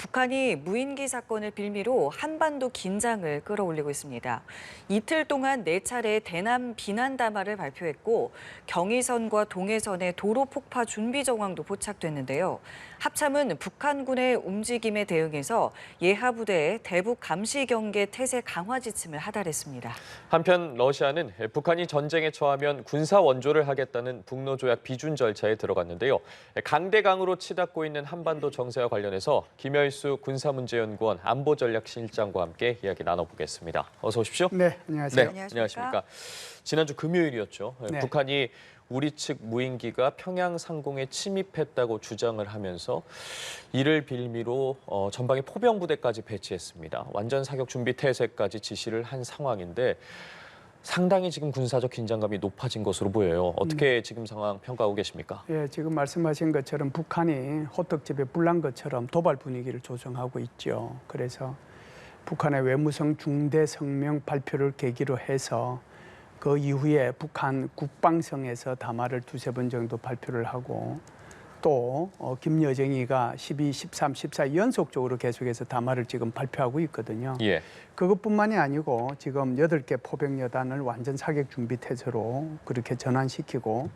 북한이 무인기 사건을 빌미로 한반도 긴장을 끌어올리고 있습니다. 이틀 동안 4차례 대남 비난 담화를 발표했고 경의선과 동해선의 도로 폭파 준비 정황도 포착됐는데요. 합참은 북한군의 움직임에 대응해서 예하 부대에 대북 감시 경계 태세 강화 지침을 하달했습니다. 한편 러시아는 북한이 전쟁에 처하면 군사 원조를 하겠다는 북러 조약 비준 절차에 들어갔는데요. 강대강으로 치닫고 있는 한반도 정세와 관련해서 김열수 군사문제연구원 안보전략실장과 함께 이야기 나눠보겠습니다. 어서 오십시오. 네, 안녕하세요. 네. 안녕하십니까. 지난주 금요일이었죠. 네. 북한이 우리 측 무인기가 평양 상공에 침입했다고 주장을 하면서 이를 빌미로 전방에 포병 부대까지 배치했습니다. 완전 사격 준비 태세까지 지시를 한 상황인데 상당히 지금 군사적 긴장감이 높아진 것으로 보여요. 어떻게 지금 상황 평가하고 계십니까? 예, 지금 말씀하신 것처럼 북한이 호떡집에 불난 것처럼 도발 분위기를 조성하고 있죠. 그래서 북한의 외무성 중대 성명 발표를 계기로 해서 그 이후에 북한 국방성에서 담화를 2~3번 정도 발표를 하고 또 김여정이가 12, 13, 14 연속적으로 계속해서 담화를 지금 발표하고 있거든요. 예. 그것뿐만이 아니고 지금 8개 포병여단을 완전 사격 준비 태세로 그렇게 전환시키고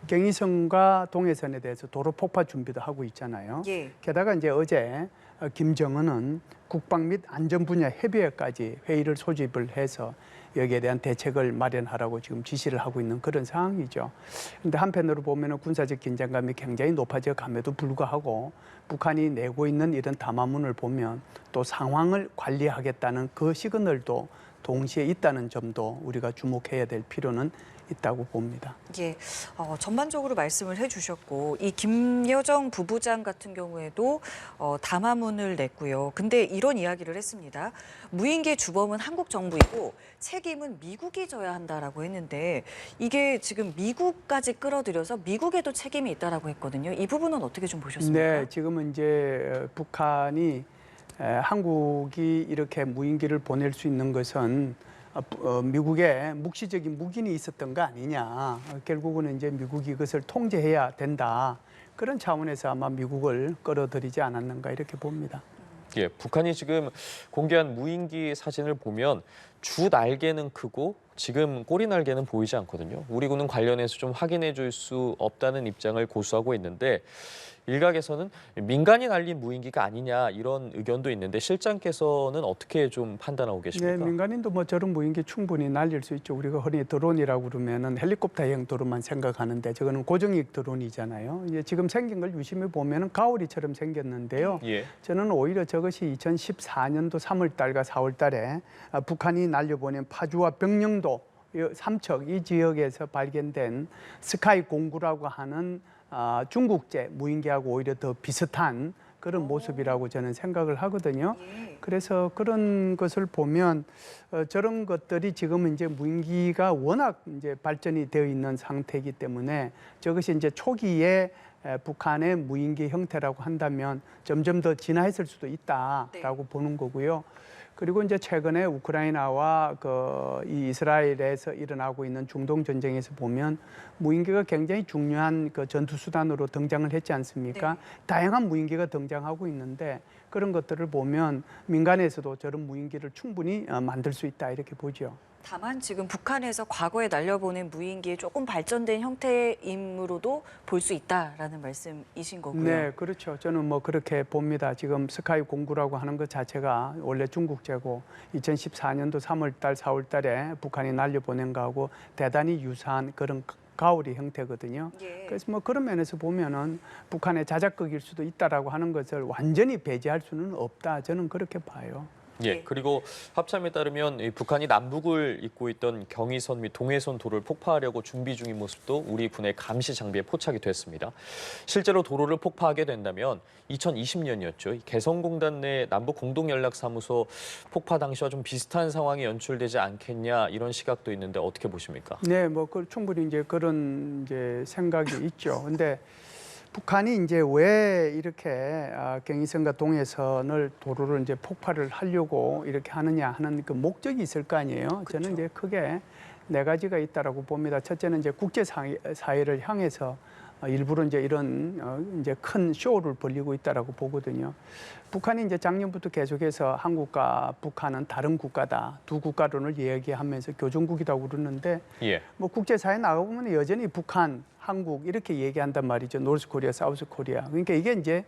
경의선과 동해선에 대해서 도로 폭파 준비도 하고 있잖아요. 예. 게다가 이제 어제 김정은은 국방 및 안전 분야 협의회까지 회의를 소집을 해서 여기에 대한 대책을 마련하라고 지금 지시를 하고 있는 그런 상황이죠. 그런데 한편으로 보면 군사적 긴장감이 굉장히 높아져 감에도 불구하고 북한이 내고 있는 이런 담화문을 보면 또 상황을 관리하겠다는 그 시그널도 동시에 있다는 점도 우리가 주목해야 될 필요는 있다고 봅니다. 예, 전반적으로 말씀을 해주셨고 이 김여정 부부장 같은 경우에도 담화문을 냈고요. 근데 이런 이야기를 했습니다. 무인기의 주범은 한국 정부이고 책임은 미국이 져야 한다라고 했는데 이게 지금 미국까지 끌어들여서 미국에도 책임이 있다라고 했거든요. 이 부분은 어떻게 좀 보셨습니까? 네, 지금은 이제 북한이 한국이 이렇게 무인기를 보낼 수 있는 것은 미국에 묵시적인 묵인이 있었던 거 아니냐. 결국은 이제 미국이 이것을 통제해야 된다. 그런 차원에서 아마 미국을 끌어들이지 않았는가 이렇게 봅니다. 예, 북한이 지금 공개한 무인기 사진을 보면 주 날개는 크고 지금 꼬리 날개는 보이지 않거든요. 우리 군은 관련해서 좀 확인해 줄 수 없다는 입장을 고수하고 있는데 일각에서는 민간이 날린 무인기가 아니냐 이런 의견도 있는데 실장께서는 어떻게 좀 판단하고 계십니까? 네, 민간인도 뭐 저런 무인기 충분히 날릴 수 있죠. 우리가 흔히 드론이라고 그러면은 헬리콥터형 드론만 생각하는데 저거는 고정익 드론이잖아요. 이제 지금 생긴 걸 유심히 보면은 가오리처럼 생겼는데요. 예. 저는 오히려 저것이 2014년도 3월 달과 4월 달에 북한이 날려보낸 파주와 병영도 삼척 이 지역에서 발견된 스카이 공구라고 하는 중국제 무인기하고 오히려 더 비슷한 그런 모습이라고 저는 생각을 하거든요. 그래서 그런 것을 보면 저런 것들이 지금 이제 무인기가 워낙 이제 발전이 되어 있는 상태이기 때문에 저것이 이제 초기에 북한의 무인기 형태라고 한다면 점점 더 진화했을 수도 있다라고 보는 거고요. 그리고 이제 최근에 우크라이나와 이 이스라엘에서 일어나고 있는 중동 전쟁에서 보면 무인기가 굉장히 중요한 그 전투 수단으로 등장을 했지 않습니까? 네. 다양한 무인기가 등장하고 있는데 그런 것들을 보면 민간에서도 저런 무인기를 충분히 만들 수 있다 이렇게 보죠. 다만 지금 북한에서 과거에 날려보낸 무인기의 조금 발전된 형태임으로도 볼 수 있다라는 말씀이신 거고요. 네, 그렇죠. 저는 뭐 그렇게 봅니다. 지금 스카이 공구라고 하는 것 자체가 원래 중국제고 2014년도 3월 달, 4월 달에 북한이 날려보낸 거하고 대단히 유사한 그런 가오리 형태거든요. 예. 그래서 뭐 그런 면에서 보면은 북한의 자작극일 수도 있다라고 하는 것을 완전히 배제할 수는 없다. 저는 그렇게 봐요. 예, 그리고 합참에 따르면 북한이 남북을 잇고 있던 경의선 및 동해선 도로를 폭파하려고 준비 중인 모습도 우리 군의 감시 장비에 포착이 됐습니다. 실제로 도로를 폭파하게 된다면 2020년이었죠. 개성공단 내 남북 공동연락사무소 폭파 당시와 좀 비슷한 상황이 연출되지 않겠냐 이런 시각도 있는데 어떻게 보십니까? 네, 뭐 충분히 이제 그런 이제 생각이 있죠. 근데 북한이 이제 왜 이렇게 경의선과 동해선을 도로를 이제 폭발을 하려고 이렇게 하느냐 하는 그 목적이 있을 거 아니에요. 그렇죠. 저는 이제 크게 4가지가 있다라고 봅니다. 첫째는 이제 국제 사회를 향해서 일부러 이제 이런 이제 큰 쇼를 벌이고 있다라고 보거든요. 북한이 이제 작년부터 계속해서 한국과 북한은 다른 국가다, 두 국가론을 이야기하면서 교정국이라고 그러는데 예. 뭐 국제사회 나가보면 여전히 북한, 한국 이렇게 얘기한단 말이죠. 노스 코리아, 사우스 코리아. 그러니까 이게 이제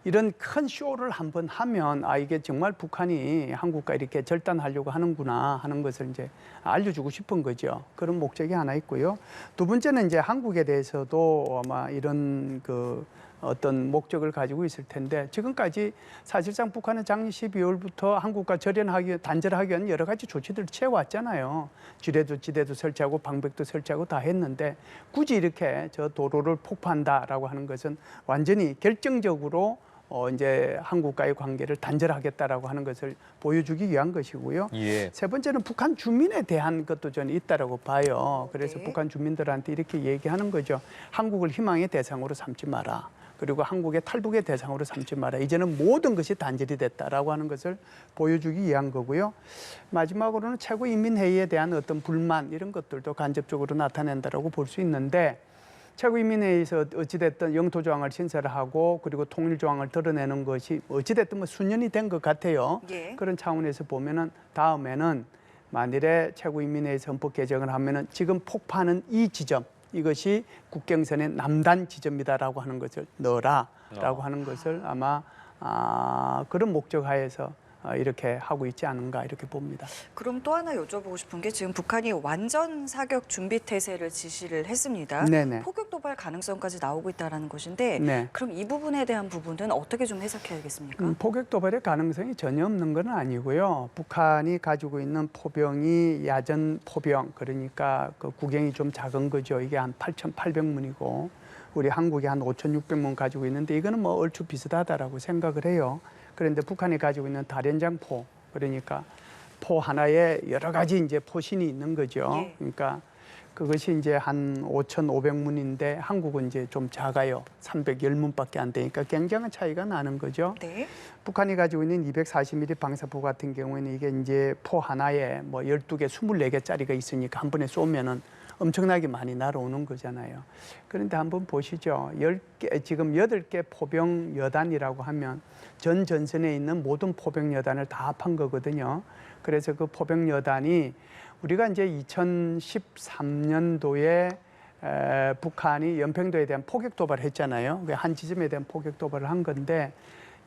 이런 큰 쇼를 한번 하면 이게 정말 북한이 한국과 이렇게 절단하려고 하는구나 하는 것을 이제 알려주고 싶은 거죠. 그런 목적이 하나 있고요. 두 번째는 이제 한국에 대해서도 아마 이런 그 어떤 목적을 가지고 있을 텐데 지금까지 사실상 북한은 작년 12월부터 한국과 단절하기 위한 여러 가지 조치들을 취해왔잖아요. 지뢰도 설치하고 방백도 설치하고 다 했는데 굳이 이렇게 저 도로를 폭파한다라고 하는 것은 완전히 결정적으로 이제 한국과의 관계를 단절하겠다라고 하는 것을 보여주기 위한 것이고요. 예. 세 번째는 북한 주민에 대한 것도 저는 있다라고 봐요. 그래서 네. 북한 주민들한테 이렇게 얘기하는 거죠. 한국을 희망의 대상으로 삼지 마라. 그리고 한국의 탈북의 대상으로 삼지 마라. 이제는 모든 것이 단절이 됐다라고 하는 것을 보여주기 위한 거고요. 마지막으로는 최고인민회의에 대한 어떤 불만 이런 것들도 간접적으로 나타낸다라고 볼 수 있는데 최고인민회의에서 어찌됐든 영토조항을 신설하고 그리고 통일조항을 드러내는 것이 어찌됐든 뭐 수년이 된 것 같아요. 예. 그런 차원에서 보면은 다음에는 만일에 최고인민회의에서 헌법 개정을 하면은 지금 폭파하는 이 지점 이것이 국경선의 남단 지점이다라고 하는 것을 넣어라라고 하는 것을 아마 그런 목적 하에서 이렇게 하고 있지 않은가 이렇게 봅니다. 그럼 또 하나 여쭤보고 싶은 게 지금 북한이 완전 사격 준비 태세를 지시를 했습니다. 네네. 포격 도발 가능성까지 나오고 있다는 것인데 네. 그럼 이 부분에 대한 부분은 어떻게 좀 해석해야겠습니까? 포격 도발의 가능성이 전혀 없는 건 아니고요. 북한이 가지고 있는 포병이 야전 포병 그러니까 그 구경이 좀 작은 거죠. 이게 한 8,800문이고 우리 한국이 한 5,600문 가지고 있는데 이거는 뭐 얼추 비슷하다라고 생각을 해요. 그런데 북한이 가지고 있는 다련장포 그러니까 포 하나에 여러 가지 이제 포신이 있는 거죠. 예. 그러니까 그것이 이제 한 5,500문인데 한국은 이제 좀 작아요. 310문밖에 안 되니까 굉장한 차이가 나는 거죠. 네. 북한이 가지고 있는 240mm 방사포 같은 경우에는 이게 이제 포 하나에 뭐 12개, 24개짜리가 있으니까 한 번에 쏘면은 엄청나게 많이 날아오는 거잖아요. 그런데 한번 보시죠. 10개, 지금 8개 포병 여단이라고 하면 전 전선에 있는 모든 포병 여단을 다 합한 거거든요. 그래서 그 포병 여단이 우리가 이제 2013년도에 북한이 연평도에 대한 포격 도발을 했잖아요. 한 지점에 대한 포격 도발을 한 건데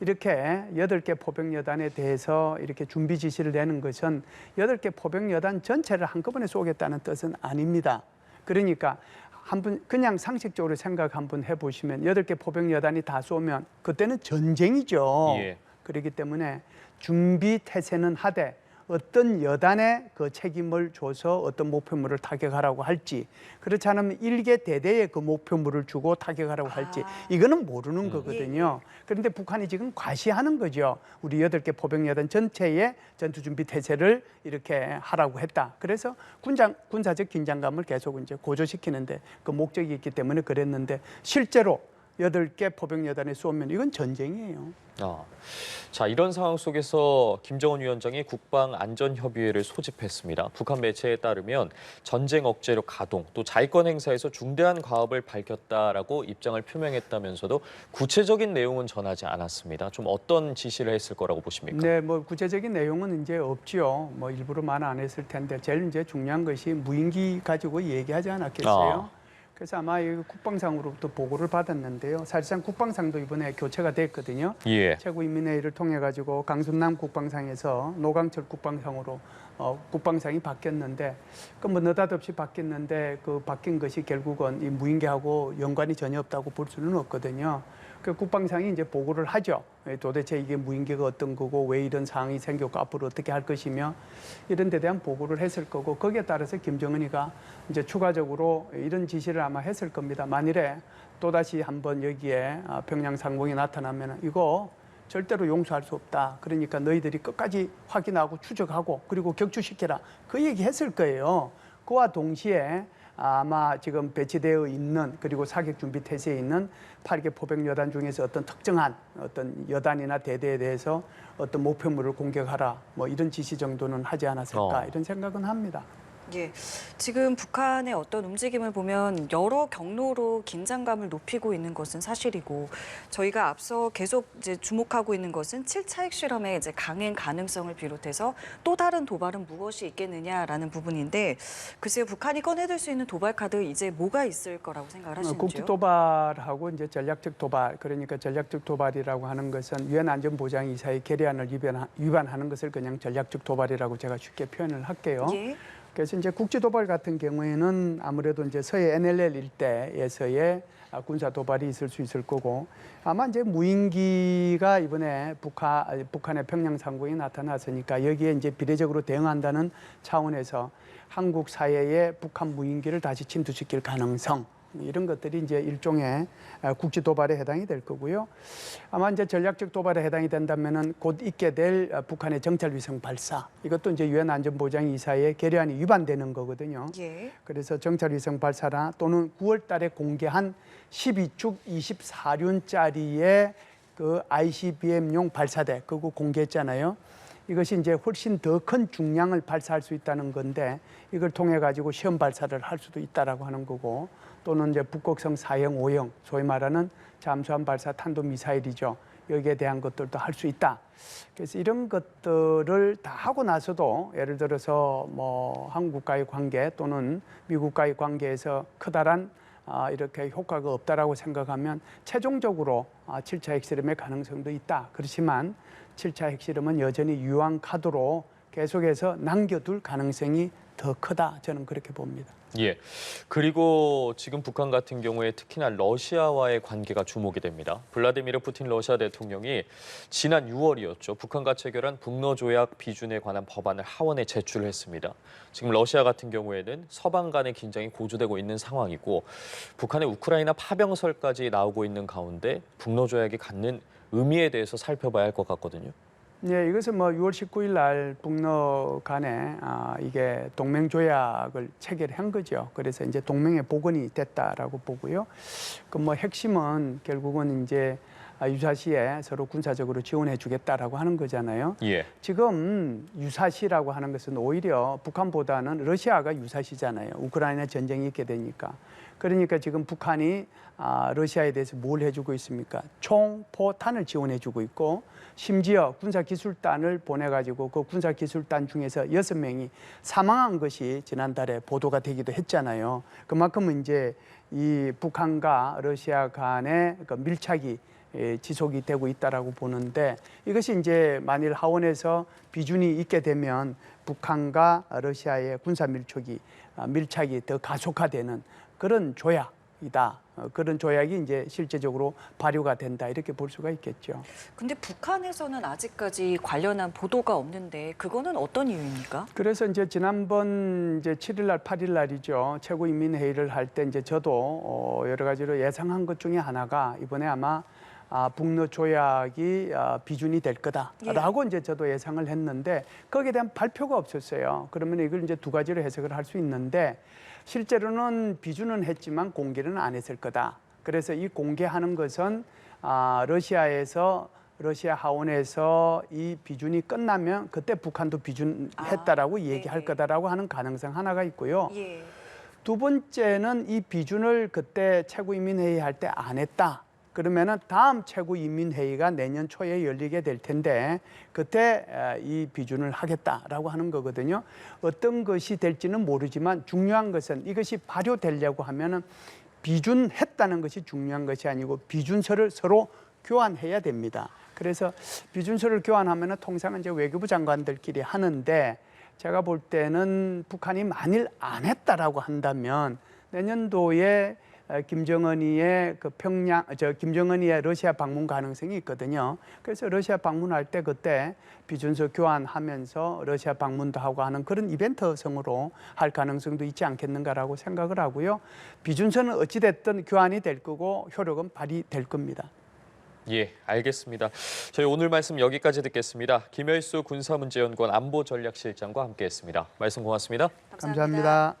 이렇게 8개 포병 여단에 대해서 이렇게 준비 지시를 내는 것은 8개 포병 여단 전체를 한꺼번에 쏘겠다는 뜻은 아닙니다. 그러니까 한번 그냥 상식적으로 생각 한번 해보시면 8개 포병 여단이 다 쏘면 그때는 전쟁이죠. 예. 그렇기 때문에 준비 태세는 하되 어떤 여단에 그 책임을 줘서 어떤 목표물을 타격하라고 할지 그렇지 않으면 일개 대대에 그 목표물을 주고 타격하라고 할지 이거는 모르는 거거든요. 그런데 북한이 지금 과시하는 거죠. 우리 8개 포병여단 전체의 전투준비 태세를 이렇게 하라고 했다. 그래서 군사적 긴장감을 계속 이제 고조시키는데 그 목적이 있기 때문에 그랬는데 실제로 8개 포병여단에 쏘면 이건 전쟁이에요. 자, 이런 상황 속에서 김정은 위원장이 국방안전협의회를 소집했습니다. 북한 매체에 따르면 전쟁 억제력 가동, 또 자위권 행사에서 중대한 과업을 밝혔다라고 입장을 표명했다면서도 구체적인 내용은 전하지 않았습니다. 좀 어떤 지시를 했을 거라고 보십니까? 네, 뭐 구체적인 내용은 이제 없죠. 뭐 일부러 말 안 했을 텐데 제일 이제 중요한 것이 무인기 가지고 얘기하지 않았겠어요. 그래서 아마 이 국방상으로부터 보고를 받았는데요. 사실상 국방상도 이번에 교체가 됐거든요. 예. 최고인민회의를 통해 가지고 강순남 국방상에서 노강철 국방상으로 국방상이 바뀌었는데 그 뭐 느닷없이 바뀌었는데 그 바뀐 것이 결국은 이 무인기하고 연관이 전혀 없다고 볼 수는 없거든요. 그 국방상이 이제 보고를 하죠. 도대체 이게 무인기가 어떤 거고 왜 이런 상황이 생겼고 앞으로 어떻게 할 것이며 이런 데 대한 보고를 했을 거고 거기에 따라서 김정은이가 이제 추가적으로 이런 지시를 아마 했을 겁니다. 만일에 또다시 한번 여기에 평양 상공이 나타나면 이거 절대로 용서할 수 없다. 그러니까 너희들이 끝까지 확인하고 추적하고 그리고 격추시켜라. 그 얘기 했을 거예요. 그와 동시에 아마 지금 배치되어 있는 그리고 사격 준비 태세에 있는 8개 포병 여단 중에서 어떤 특정한 어떤 여단이나 대대에 대해서 어떤 목표물을 공격하라 뭐 이런 지시 정도는 하지 않았을까 이런 생각은 합니다. 예, 지금 북한의 어떤 움직임을 보면 여러 경로로 긴장감을 높이고 있는 것은 사실이고 저희가 앞서 계속 이제 주목하고 있는 것은 7차 핵실험의 이제 강행 가능성을 비롯해서 또 다른 도발은 무엇이 있겠느냐라는 부분인데 글쎄요, 북한이 꺼내들 수 있는 도발 카드 이제 뭐가 있을 거라고 생각을 하시는지요? 국제 도발하고 이제 전략적 도발, 그러니까 전략적 도발이라고 하는 것은 유엔 안전보장이사의 결의안을 위반하는 것을 그냥 전략적 도발이라고 제가 쉽게 표현을 할게요. 예. 그래서 이제 국제 도발 같은 경우에는 아무래도 이제 서해 NLL 일대에서의 군사 도발이 있을 수 있을 거고 아마 이제 무인기가 이번에 북한의 평양 상공에 나타났으니까 여기에 이제 비례적으로 대응한다는 차원에서 한국 사회에 북한 무인기를 다시 침투시킬 가능성 이런 것들이 이제 일종의 국제 도발에 해당이 될 거고요. 아마 이제 전략적 도발에 해당이 된다면은 곧 있게 될 북한의 정찰 위성 발사 이것도 이제 유엔 안전보장이사의 결의안이 위반되는 거거든요. 예. 그래서 정찰 위성 발사나 또는 9월달에 공개한 12축 24륜짜리의 그 ICBM용 발사대 그거 공개했잖아요. 이것이 이제 훨씬 더 큰 중량을 발사할 수 있다는 건데 이걸 통해 가지고 시험 발사를 할 수도 있다라고 하는 거고 또는 이제 북극성 4형, 5형 소위 말하는 잠수함 발사 탄도 미사일이죠. 여기에 대한 것들도 할 수 있다. 그래서 이런 것들을 다 하고 나서도 예를 들어서 뭐 한국과의 관계 또는 미국과의 관계에서 커다란 이렇게 효과가 없다라고 생각하면 최종적으로 7차 핵실험의 가능성도 있다. 그렇지만 7차 핵실험은 여전히 유황 카드로 계속해서 남겨둘 가능성이 더 크다. 저는 그렇게 봅니다. 예. 그리고 지금 북한 같은 경우에 특히나 러시아와의 관계가 주목이 됩니다. 블라디미르 푸틴 러시아 대통령이 지난 6월이었죠. 북한과 체결한 북러조약 비준에 관한 법안을 하원에 제출했습니다. 지금 러시아 같은 경우에는 서방 간의 긴장이 고조되고 있는 상황이고 북한의 우크라이나 파병설까지 나오고 있는 가운데 북러조약이 갖는 의미에 대해서 살펴봐야 할 것 같거든요. 네, 이것은 뭐 6월 19일 날 북러 간에 이게 동맹 조약을 체결한 거죠. 그래서 이제 동맹의 복원이 됐다라고 보고요. 그 뭐 핵심은 결국은 이제 유사시에 서로 군사적으로 지원해 주겠다라고 하는 거잖아요. 예. 지금 유사시라고 하는 것은 오히려 북한보다는 러시아가 유사시잖아요. 우크라이나 전쟁이 있게 되니까. 그러니까 지금 북한이 러시아에 대해서 뭘 해주고 있습니까? 총, 포탄을 지원해주고 있고 심지어 군사기술단을 보내가지고 그 군사기술단 중에서 6명이 사망한 것이 지난달에 보도가 되기도 했잖아요. 그만큼 이제 이 북한과 러시아 간의 그 밀착이 지속이 되고 있다라고 보는데 이것이 이제 만일 하원에서 비준이 있게 되면 북한과 러시아의 군사 밀착이 더 가속화되는 그런 조약이다. 그런 조약이 이제 실제적으로 발효가 된다 이렇게 볼 수가 있겠죠. 근데 북한에서는 아직까지 관련한 보도가 없는데 그거는 어떤 이유입니까? 그래서 이제 지난번 이제 7일 날, 8일 날이죠. 최고인민회의를 할 때 이제 저도 여러 가지로 예상한 것 중에 하나가 이번에 아마 북러 조약이 비준이 될 거다라고 이제 저도 예상을 했는데 거기에 대한 발표가 없었어요. 그러면 이걸 이제 두 가지로 해석을 할 수 있는데 실제로는 비준은 했지만 공개는 안 했을 거다. 그래서 이 공개하는 것은 러시아 하원에서 이 비준이 끝나면 그때 북한도 비준했다라고 얘기할 네. 거다라고 하는 가능성 하나가 있고요. 예. 두 번째는 이 비준을 그때 최고인민회의 할 때 안 했다. 그러면은 다음 최고인민회의가 내년 초에 열리게 될 텐데 그때 이 비준을 하겠다라고 하는 거거든요. 어떤 것이 될지는 모르지만 중요한 것은 이것이 발효되려고 하면은 비준했다는 것이 중요한 것이 아니고 비준서를 서로 교환해야 됩니다. 그래서 비준서를 교환하면은 통상은 이제 외교부 장관들끼리 하는데 제가 볼 때는 북한이 만일 안 했다라고 한다면 내년도에 김정은이의 김정은이의 러시아 방문 가능성이 있거든요. 그래서 러시아 방문할 때 그때 비준서 교환하면서 러시아 방문도 하고 하는 그런 이벤트성으로 할 가능성도 있지 않겠는가라고 생각을 하고요. 비준서는 어찌됐든 교환이 될 거고 효력은 발휘될 겁니다. 예, 알겠습니다. 저희 오늘 말씀 여기까지 듣겠습니다. 김열수 군사문제연구원 안보전략실장과 함께했습니다. 말씀 고맙습니다. 감사합니다.